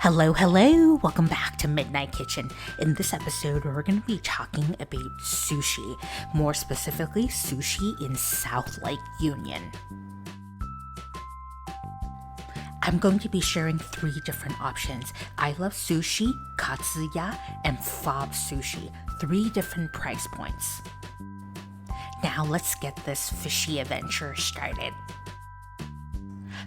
Hello, welcome back to Midnight Kitchen. In this episode, we're going to be talking about sushi, more specifically, sushi in South Lake Union. I'm going to be sharing 3 different options. I love sushi, katsuya, and fob sushi, 3 different price points. Now let's get this fishy adventure started.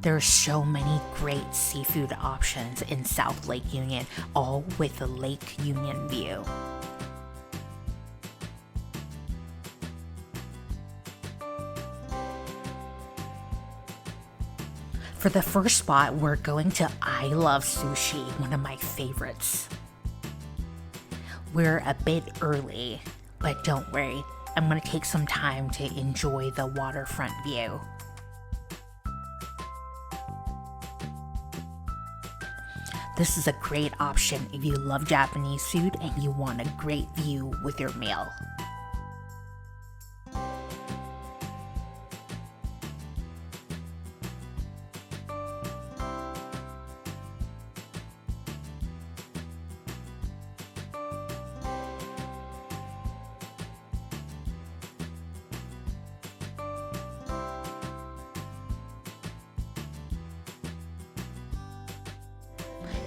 There are so many great seafood options in South Lake Union, all with a Lake Union view. For the first spot, we're going to I Love Sushi, one of my favorites. We're a bit early, but don't worry, I'm going to take some time to enjoy the waterfront view. This is a great option if you love Japanese food and you want a great view with your meal.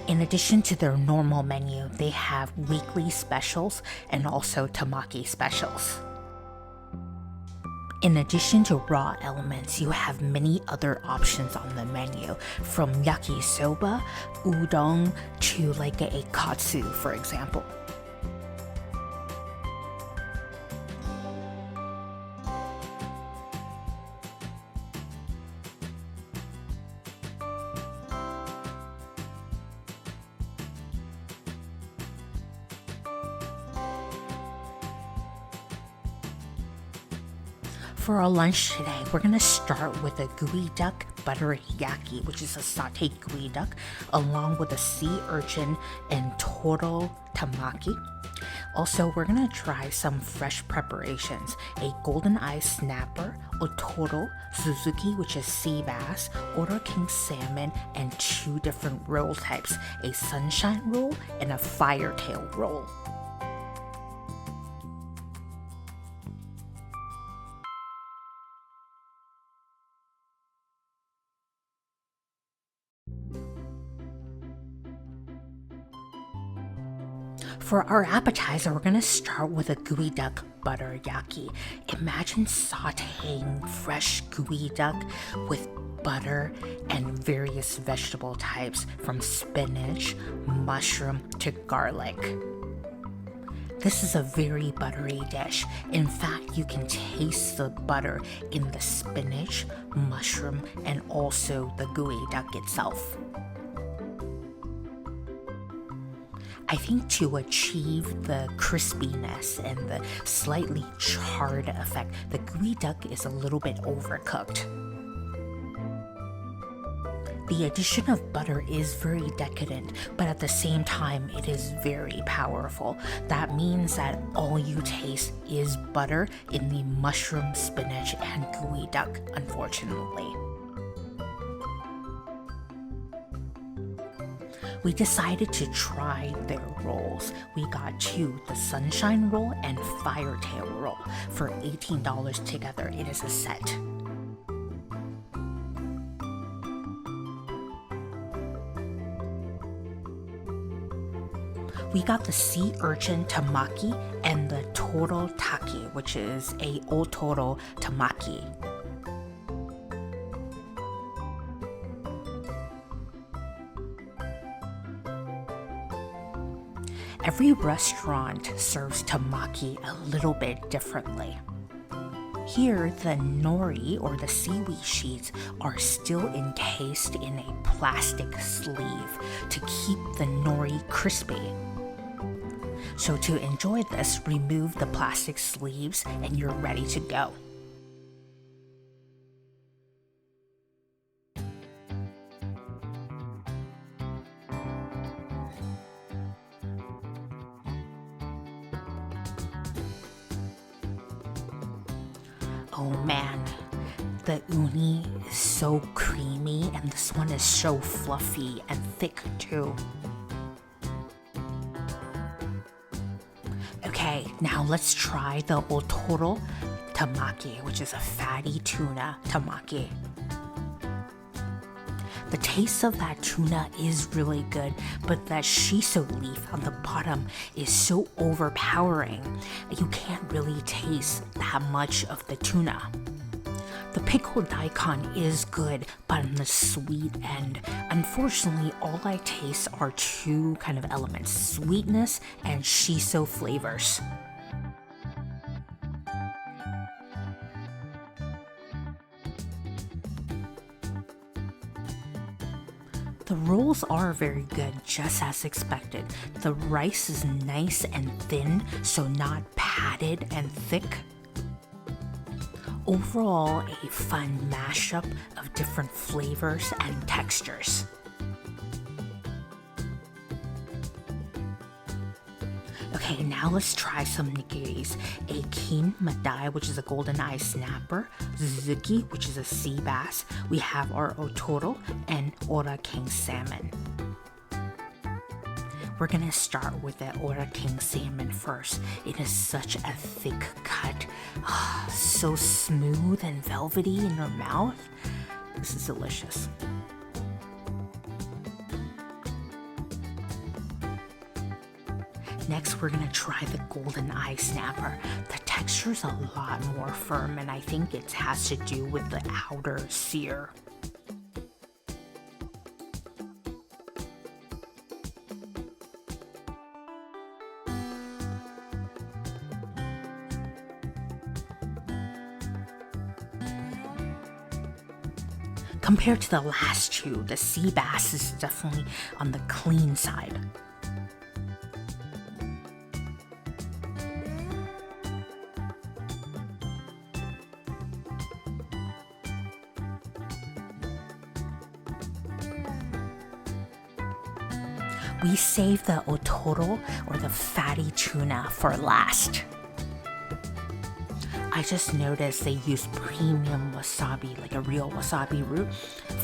In addition to their normal menu, they have weekly specials and also tamaki specials. In addition to raw elements, you have many other options on the menu, from yakisoba, udon, to like a katsu, for example. For our lunch today, we're going to start with a gooey duck butter yaki, which is a sauteed gooey duck, along with a sea urchin and toro tamaki. Also, we're going to try some fresh preparations, a golden eye snapper, otoro, suzuki, which is sea bass, Oro King salmon, and 2 different roll types, a sunshine roll and a firetail roll. For our appetizer, we're going to start with a gooey duck butter yaki. Imagine sauteing fresh gooey duck with butter and various vegetable types, from spinach, mushroom, to garlic. This is a very buttery dish. In fact, you can taste the butter in the spinach, mushroom, and also the gooey duck itself. I think to achieve the crispiness and the slightly charred effect, the gooey duck is a little bit overcooked. The addition of butter is very decadent, but at the same time, it is very powerful. That means that all you taste is butter in the mushroom, spinach, and gooey duck, unfortunately. We decided to try their rolls. We got 2, the sunshine roll and firetail roll. For $18 together, it is a set. We got the sea urchin tamaki and the toro taki, which is a otoro tamaki. Every restaurant serves tamaki a little bit differently. Here, the nori, or the seaweed sheets, are still encased in a plastic sleeve to keep the nori crispy. So to enjoy this, remove the plastic sleeves and you're ready to go. Oh man, the uni is so creamy and this one is so fluffy and thick too. Now let's try the otoro tamaki, which is a fatty tuna tamaki. The taste of that tuna is really good, but that shiso leaf on the bottom is so overpowering that you can't really taste that much of the tuna. The pickled daikon is good, but on the sweet end. Unfortunately, all I taste are two kind of elements, sweetness and shiso flavors. The rolls are very good, just as expected. The rice is nice and thin, so not padded and thick. Overall, a fun mashup of different flavors and textures. Okay, now let's try some nigiris. A kin madai, which is a golden eye snapper, zuki, which is a sea bass. We have our otoro and ora king salmon. We're gonna start with the ora king salmon first. It is such a thick cut, so smooth and velvety in your mouth. This is delicious. Next, we're gonna try the golden eye snapper. The texture's a lot more firm, and I think it has to do with the outer sear. Compared to the last two, the sea bass is definitely on the clean side. We save the otoro, or the fatty tuna, for last. I just noticed they use premium wasabi, like a real wasabi root,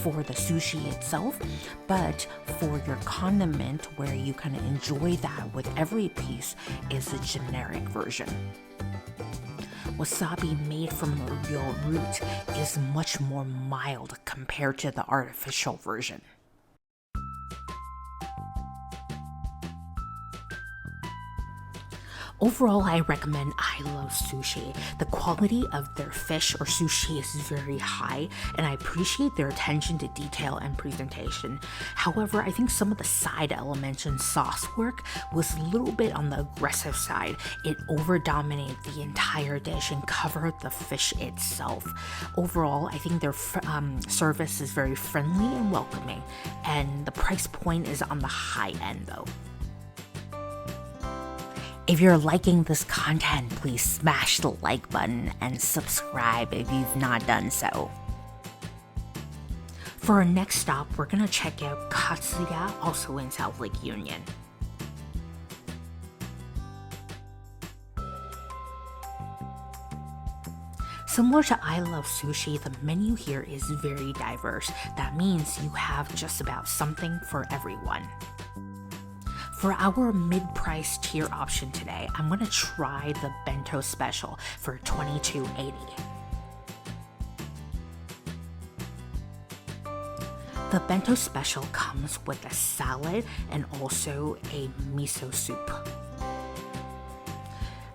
for the sushi itself, but for your condiment, where you kind of enjoy that with every piece, is the generic version. Wasabi made from a real root is much more mild compared to the artificial version. Overall, I recommend I Love Sushi. The quality of their fish or sushi is very high, and I appreciate their attention to detail and presentation. However, I think some of the side elements and sauce work was a little bit on the aggressive side. It over-dominated the entire dish and covered the fish itself. Overall, I think their service is very friendly and welcoming, and the price point is on the high end though. If you're liking this content, please smash the like button and subscribe if you've not done so. For our next stop, we're gonna check out Katsuya, also in South Lake Union. Similar to I Love Sushi, the menu here is very diverse. That means you have just about something for everyone. For our mid-price tier option today, I'm gonna try the bento special for $22.80. The bento special comes with a salad and also a miso soup.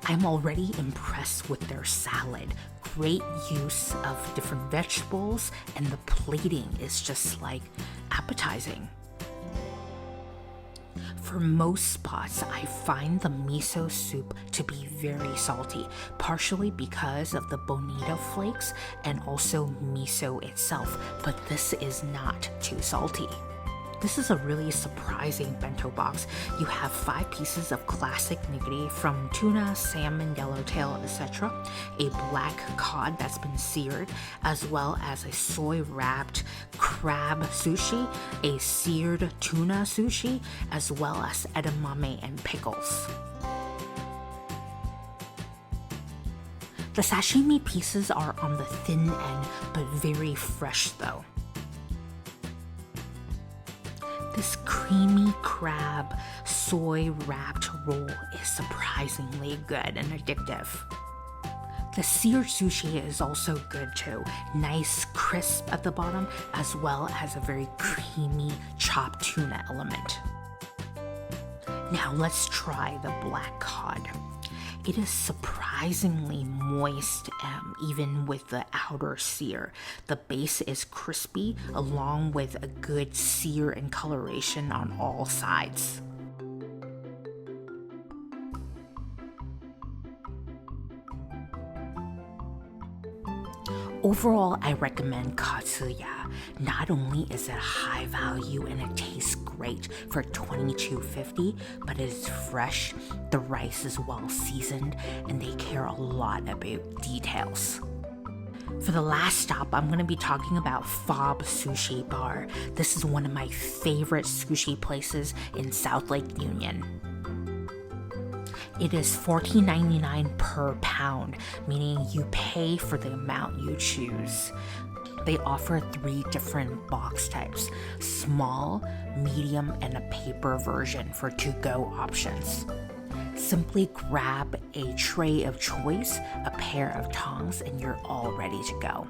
I'm already impressed with their salad. Great use of different vegetables, and the plating is just like appetizing. For most spots, I find the miso soup to be very salty, partially because of the bonito flakes and also miso itself, but this is not too salty. This is a really surprising bento box. You have 5 pieces of classic nigiri from tuna, salmon, yellowtail, etc., a black cod that's been seared, as well as a soy-wrapped crab sushi, a seared tuna sushi, as well as edamame and pickles. The sashimi pieces are on the thin end, but very fresh though. This creamy crab, soy wrapped roll is surprisingly good and addictive. The seared sushi is also good too. Nice crisp at the bottom, as well as a very creamy chopped tuna element. Now let's try the black cod. It is surprisingly moist, even with the outer sear. The base is crispy, along with a good sear and coloration on all sides. Overall, I recommend katsuya. Not only is it high value and it tastes great for $22.50, but it is fresh, the rice is well seasoned, and they care a lot about details. For the last stop, I'm going to be talking about Fob Sushi Bar. This is one of my favorite sushi places in South Lake Union. It is $14.99 per pound, meaning you pay for the amount you choose. They offer 3 different box types: small, medium, and a paper version for to-go options. Simply grab a tray of choice, a pair of tongs, and you're all ready to go.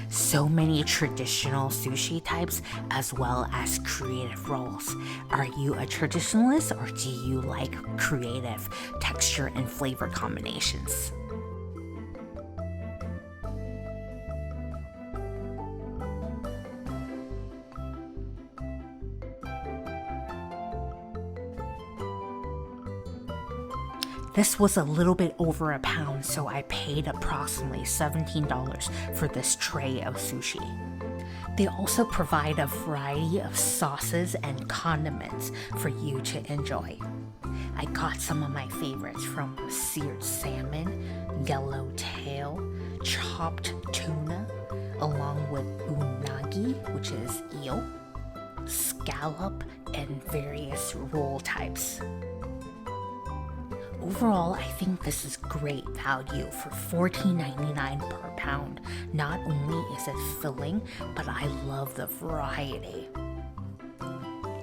So many traditional sushi types as well as creative rolls. Are you a traditionalist or do you like creative texture and flavor combinations? This was a little bit over a pound, so I paid approximately $17 for this tray of sushi. They also provide a variety of sauces and condiments for you to enjoy. I got some of my favorites from seared salmon, yellowtail, chopped tuna, along with unagi, which is eel, scallop, and various roll types. Overall, I think this is great value for $14.99 per pound. Not only is it filling, but I love the variety.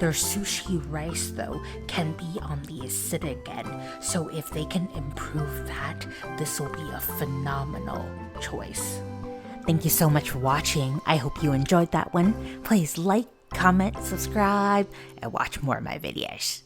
Their sushi rice, though, can be on the acidic end, so if they can improve that, this will be a phenomenal choice. Thank you so much for watching. I hope you enjoyed that one. Please like, comment, subscribe, and watch more of my videos.